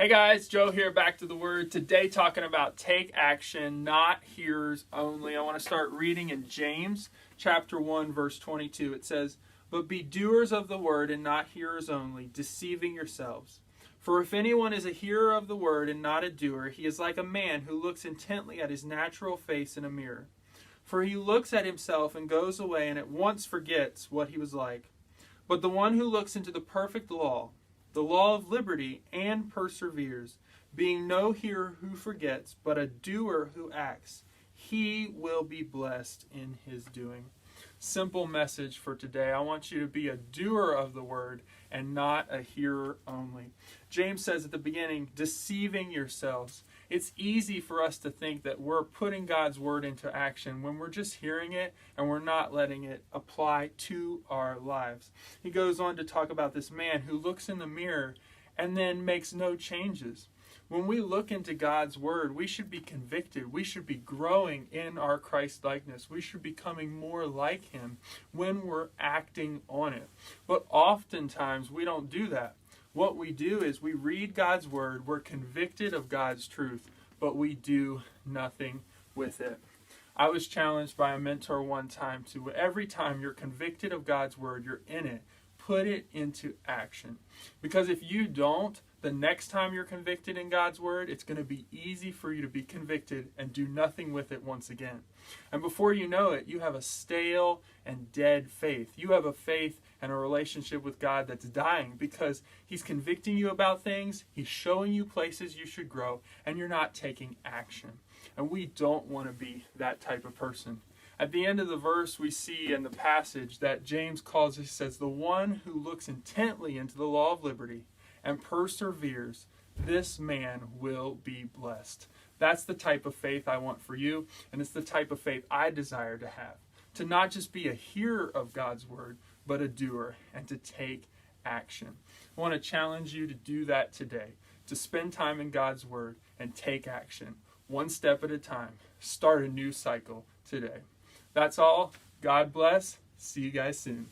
Hey guys, Joe here, back to the Word. Today talking about take action, not hearers only. I want to start reading in James chapter 1, verse 22. It says, "But be doers of the word and not hearers only, deceiving yourselves. For if anyone is a hearer of the word and not a doer, he is like a man who looks intently at his natural face in a mirror. For he looks at himself and goes away and at once forgets what he was like. But the one who looks into the perfect law, the law of liberty, and perseveres, being no hearer who forgets, but a doer who acts, he will be blessed in his doing." Simple message for today. I want you to be a doer of the word and not a hearer only. James says at the beginning, deceiving yourselves. It's easy for us to think that we're putting God's word into action when we're just hearing it and we're not letting it apply to our lives. He goes on to talk about this man who looks in the mirror and then makes no changes. When we look into God's word, we should be convicted. We should be growing in our Christ likeness. We should be becoming more like him when we're acting on it. But oftentimes we don't do that. What we do is we read God's word, we're convicted of God's truth, but we do nothing with it. I was challenged by a mentor one time to, every time you're convicted of God's word, you're in it, put it into action. Because if you don't, the next time you're convicted in God's word, it's going to be easy for you to be convicted and do nothing with it once again. And before you know it, you have a stale and dead faith. You have a faith and a relationship with God that's dying because he's convicting you about things, he's showing you places you should grow, and you're not taking action. And we don't want to be that type of person. At the end of the verse, we see in the passage that James calls, he says, the one who looks intently into the law of liberty and perseveres, this man will be blessed. That's the type of faith I want for you, and it's the type of faith I desire to have. To not just be a hearer of God's word, but a doer, and to take action. I want to challenge you to do that today, to spend time in God's word and take action. One step at a time. Start a new cycle today. That's all. God bless. See you guys soon.